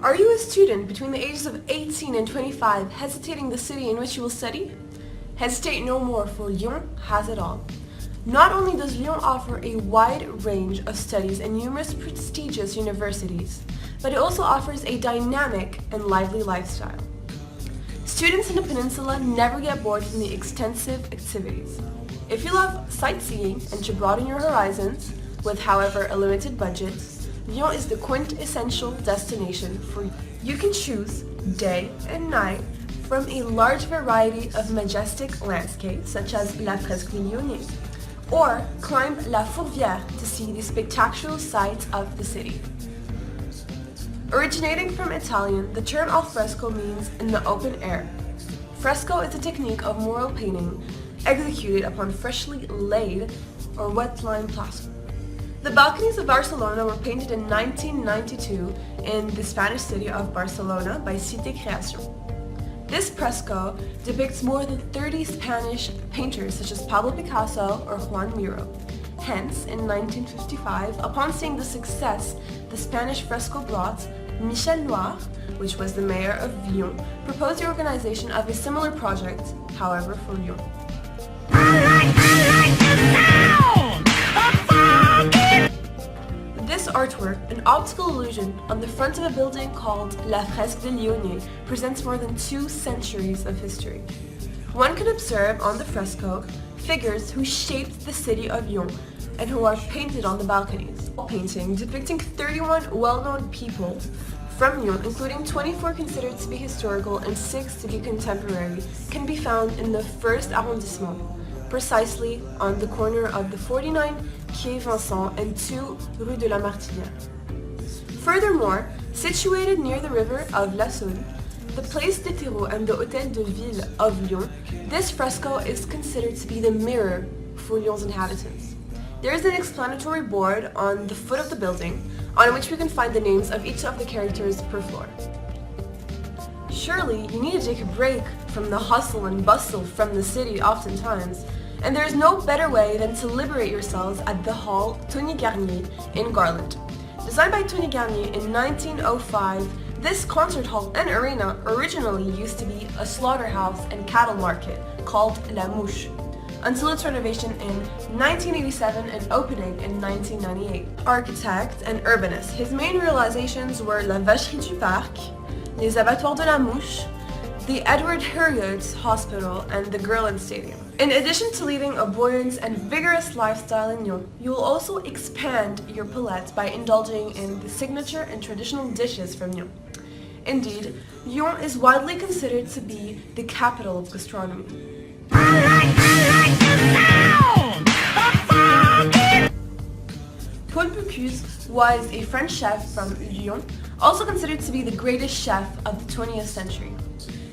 Are you a student between the ages of 18 and 25 hesitating the city in which you will study? Hesitate no more, for Lyon has it all. Not only does Lyon offer a wide range of studies and numerous prestigious universities, but it also offers a dynamic and lively lifestyle. Students in the peninsula never get bored from the extensive activities. If you love sightseeing and to broaden your horizons, with however a limited budget, Lyon is the quintessential destination for you. You can choose day and night from a large variety of majestic landscapes such as La Fresque Lyonnaise, or climb La Fourvière to see the spectacular sights of the city. Originating from Italian, the term al fresco means in the open air. Fresco is a technique of mural painting executed upon freshly laid or wet lime plaster. The balconies of Barcelona were painted in 1992 in the Spanish city of Barcelona by Cité Création. This fresco depicts more than 30 Spanish painters such as Pablo Picasso or Juan Miro. Hence, in 1955, upon seeing the success the Spanish fresco brought, Michel Noir, which was the mayor of Lyon, proposed the organization of a similar project, however for Lyon. This artwork, an optical illusion on the front of a building called La Fresque de Lyonnais, presents more than 2 centuries of history. One can observe on the fresco figures who shaped the city of Lyon and who are painted on the balconies. A painting depicting 31 well-known people from Lyon, including 24 considered to be historical and 6 to be contemporary, can be found in the 1st arrondissement, precisely on the corner of the 49 Quai Vincent and 2 Rue de la Martinière. Furthermore, situated near the river of La Saône, the Place des Terreaux and the Hôtel de Ville of Lyon, this fresco is considered to be the mirror for Lyon's inhabitants. There is an explanatory board on the foot of the building, on which we can find the names of each of the characters per floor. Surely, you need to take a break from the hustle and bustle from the city oftentimes, and there is no better way than to liberate yourselves at the Hall Tony Garnier in Garland. Designed by Tony Garnier in 1905, this concert hall and arena originally used to be a slaughterhouse and cattle market called La Mouche, until its renovation in 1987 and opening in 1998. Architect and urbanist, his main realizations were La Vacherie du Parc, Les Abattoirs de la Mouche, the Edward Heriot Hospital, and the Gerland Stadium. In addition to leading a buoyant and vigorous lifestyle in Lyon, you will also expand your palette by indulging in the signature and traditional dishes from Lyon. Indeed, Lyon is widely considered to be the capital of gastronomy. Paul Bocuse was a French chef from Lyon, also considered to be the greatest chef of the 20th century.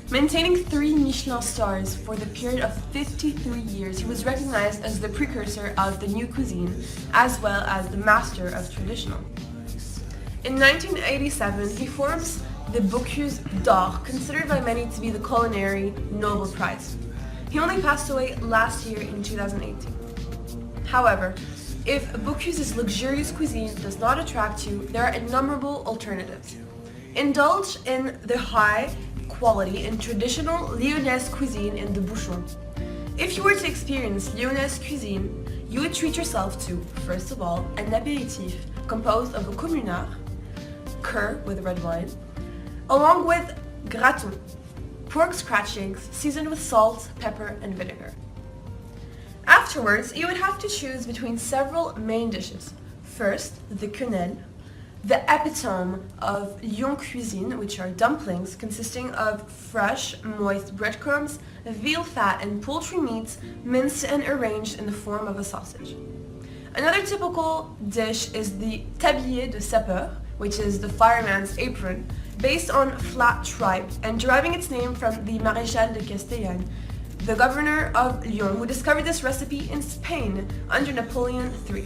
Maintaining 3 Michelin stars for the period of 53 years, he was recognized as the precursor of the new cuisine, as well as the master of traditional. In 1987, he forms the Bocuse d'Or, considered by many to be the culinary Nobel Prize. He only passed away last year in 2018. However, if Bocuse's luxurious cuisine does not attract you, there are innumerable alternatives. Indulge in the high quality and traditional Lyonnaise cuisine in the Bouchon. If you were to experience Lyonnaise cuisine, you would treat yourself to, first of all, an apéritif composed of a communard, cur with red wine, along with gratin, pork scratchings seasoned with salt, pepper, and vinegar. Afterwards, you would have to choose between several main dishes. First, the quenelle, the epitome of Lyon cuisine, which are dumplings consisting of fresh, moist breadcrumbs, veal fat, and poultry meats minced and arranged in the form of a sausage. Another typical dish is the tablier de sapeur, which is the fireman's apron, based on flat tripe and deriving its name from the Maréchal de Castellane, the governor of Lyon, who discovered this recipe in Spain under Napoleon III.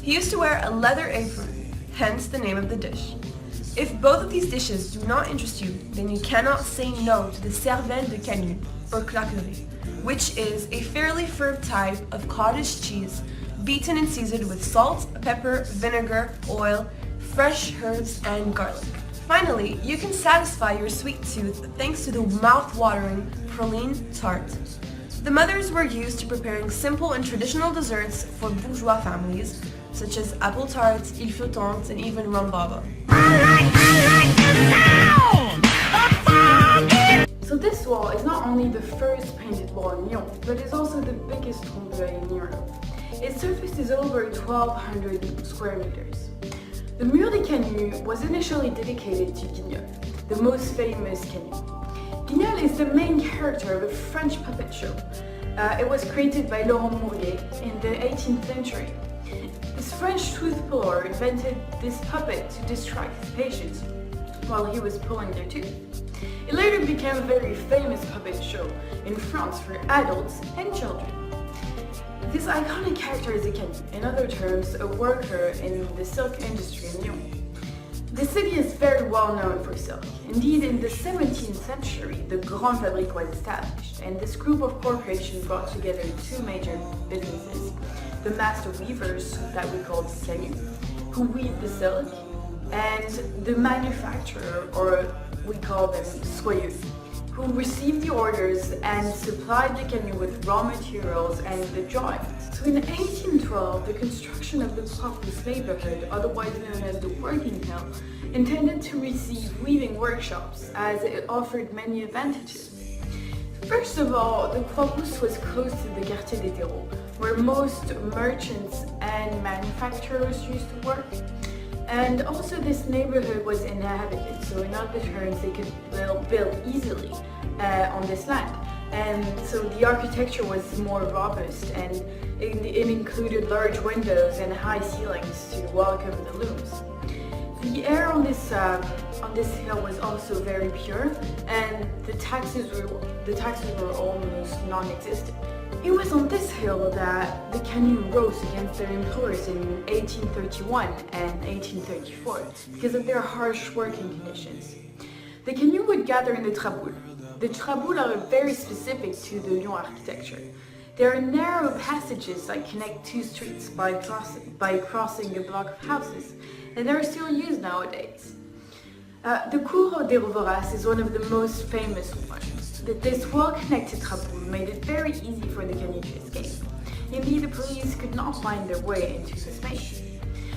He used to wear a leather apron, hence the name of the dish. If both of these dishes do not interest you, then you cannot say no to the cervelle de canut, or claquerie, which is a fairly firm type of cottage cheese beaten and seasoned with salt, pepper, vinegar, oil, fresh herbs, and garlic. Finally, you can satisfy your sweet tooth thanks to the mouth-watering praline tart. The mothers were used to preparing simple and traditional desserts for bourgeois families, such as apple tarts, île flottante, and even rhumbaba. So this wall is not only the first painted wall in Lyon, but is also the biggest trompe-l'œil in Europe. Its surface is over 1,200 square meters. The Mur des Canuts was initially dedicated to Guignol, the most famous Canut. Guignol is the main character of a French puppet show. It was created by Laurent Mourier in the 18th century. This French tooth puller invented this puppet to distract his patients while he was pulling their tooth. It later became a very famous puppet show in France for adults and children. This iconic character is a Canut, in other terms, a worker in the silk industry in Lyon. The city is very well known for silk. Indeed, in the 17th century, the Grande Fabrique was established, and this group of corporations brought together two major businesses: the master weavers, that we called Canut, who weave the silk, and the manufacturer, or we call them soyeux, who received the orders and supplied the Canut with raw materials and the drawings. So in 1812, the construction of the Croix-Rousse neighborhood, otherwise known as the Working Hill, intended to receive weaving workshops as it offered many advantages. First of all, the Croix-Rousse was close to the Quartier des Terreaux, where most merchants and manufacturers used to work. And also this neighborhood was inhabited, so in other terms they could build easily on this land. And so the architecture was more robust, and it included large windows and high ceilings to welcome the looms. The air on this hill was also very pure, and the taxes were almost non-existent. It was on this hill that the Canut rose against their employers in 1831 and 1834 because of their harsh working conditions. The Canut would gather in the traboules. The traboules are very specific to the Lyon architecture. They are narrow passages that connect two streets by crossing a block of houses, and they are still used nowadays. The Cour des Voraces is one of the most famous ones. This well-connected traboul made it very easy for the Canut to escape. Indeed, the police could not find their way into the space.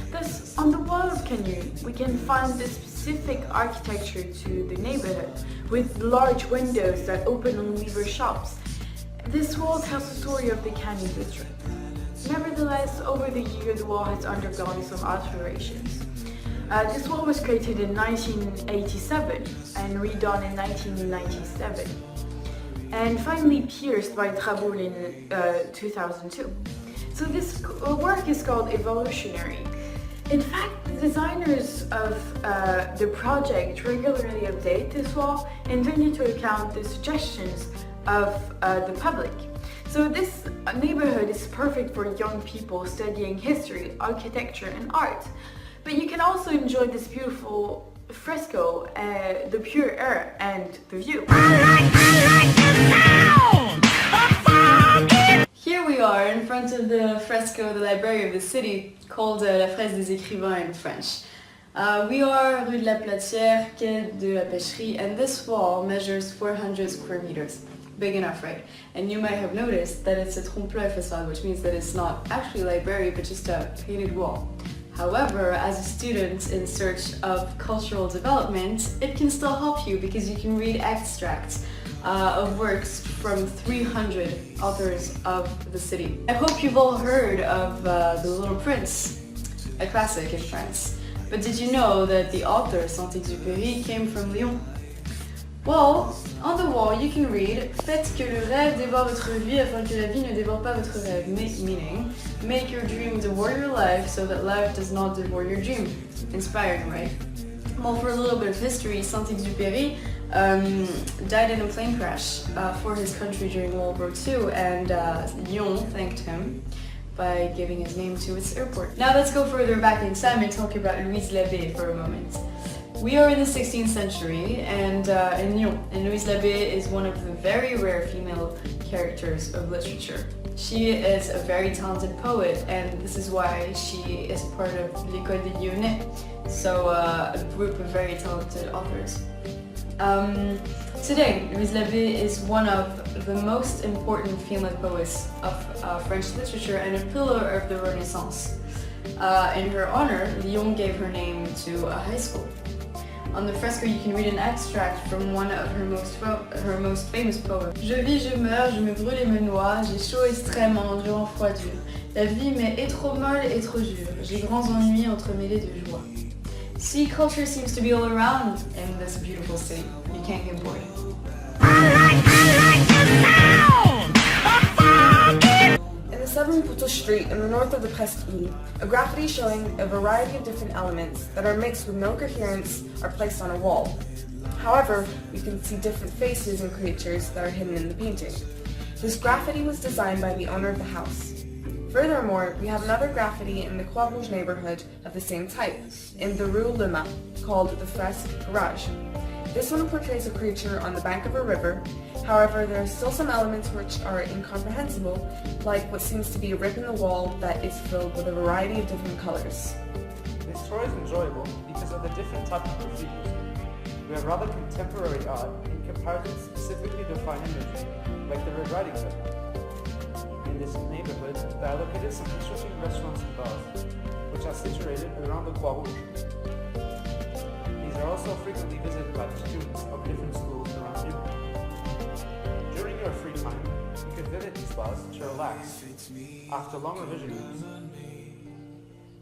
Thus, on the wall of Canut, we can find the specific architecture to the neighborhood, with large windows that open on weaver shops. This wall tells the story of the Canut district. Nevertheless, over the years, the wall has undergone some alterations. This wall was created in 1987 and redone in 1997, and finally pierced by Traboul in 2002. So this work is called evolutionary. In fact, the designers of the project regularly update this wall and take into account the suggestions of the public. So this neighborhood is perfect for young people studying history, architecture, and art. But you can also enjoy this beautiful fresco, the pure air, and the view. Here we are in front of the fresco of the library of the city, called La Fresque des Écrivains in French. We are Rue de la Platière, Quai de la Pêcherie, and this wall measures 400 square meters. Big enough, right? And you might have noticed that it's a trompe-l'œil facade, which means that it's not actually a library, but just a painted wall. However, as a student in search of cultural development, it can still help you because you can read extracts of works from 300 authors of the city. I hope you've all heard of The Little Prince, a classic in France. But did you know that the author, Saint-Exupéry, came from Lyon? Well, on the wall you can read Faites que le rêve dévore votre vie afin que la vie ne dévore pas votre rêve, meaning make your dream devour your life so that life does not devour your dream. Inspiring, right? Well, for a little bit of history, Saint-Exupéry died in a plane crash for his country during World War II, and Lyon thanked him by giving his name to its airport. Now let's go further back in time and talk about Louise Labbé for a moment. We are in the 16th century and in Lyon, and Louise Labbé is one of the very rare female characters of literature. She is a very talented poet, and this is why she is part of l'École des Lyonnais, so a group of very talented authors. Today, Louise Labbé is one of the most important female poets of French literature and a pillar of the Renaissance. In her honor, Lyon gave her name to a high school. On the fresco, you can read an extract from one of her most famous poems. Je vis, je meurs, je me brûle et me noie, j'ai chaud extrême en endurant froid dur. La vie m'est et trop molle et trop dure, j'ai grands ennuis entremêlés de joie. See, culture seems to be all around in this beautiful city. You can't get bored. In the 7 Poutou Street in the north of the Presqu'île, a graffiti showing a variety of different elements that are mixed with no coherence are placed on a wall. However, we can see different faces and creatures that are hidden in the painting. This graffiti was designed by the owner of the house. Furthermore, we have another graffiti in the Croix Rouge neighborhood of the same type, in the Rue Le Mans, called the Fresque Garage. This one portrays a creature on the bank of a river. However, there are still some elements which are incomprehensible, like what seems to be a rip in the wall that is filled with a variety of different colors. This tour is enjoyable because of the different types of graffiti. We have rather contemporary art in comparison to specifically defined imagery, like the Red Riding Hood. In this neighborhood, there are located some interesting restaurants and bars, which are situated around the Croix Rouge. These are also frequently visited by the students of different schools around Lyon. During your free time, you can visit these bars to relax after long revision weeks.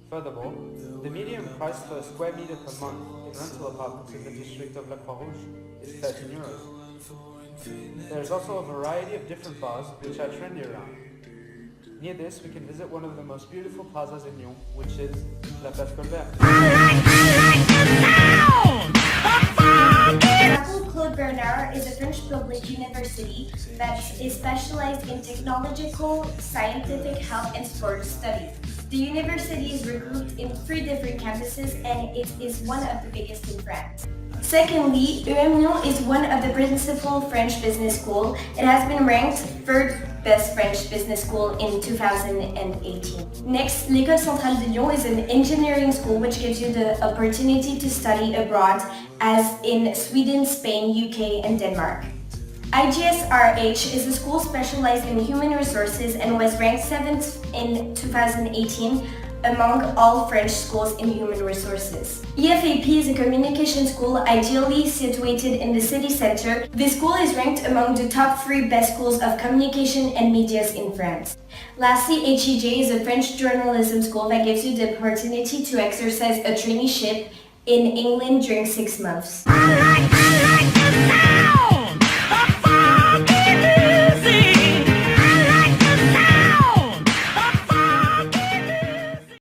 Furthermore, the median price for a square meter per month in rental apartments in the district of La Croix-Rouge is 13 euros. There is also a variety of different bars which are trendy around. Near this, we can visit one of the most beautiful plazas in Lyon, which is La Place Colbert. Claude Bernard is a French public university that is specialized in technological, scientific, health, and sports studies. The university is regrouped in 3 different campuses and it is one of the biggest in France. Secondly, Lyon is one of the principal French business schools. It has been ranked 3rd best French business school in 2018. Next, l'École Centrale de Lyon is an engineering school which gives you the opportunity to study abroad, as in Sweden, Spain, UK, and Denmark. IGSRH is a school specialized in human resources and was ranked 7th in 2018 among all French schools in human resources. EFAP is a communication school ideally situated in the city center. This school is ranked among the top 3 best schools of communication and medias in France. Lastly, HEJ is a French journalism school that gives you the opportunity to exercise a traineeship in England during 6 months.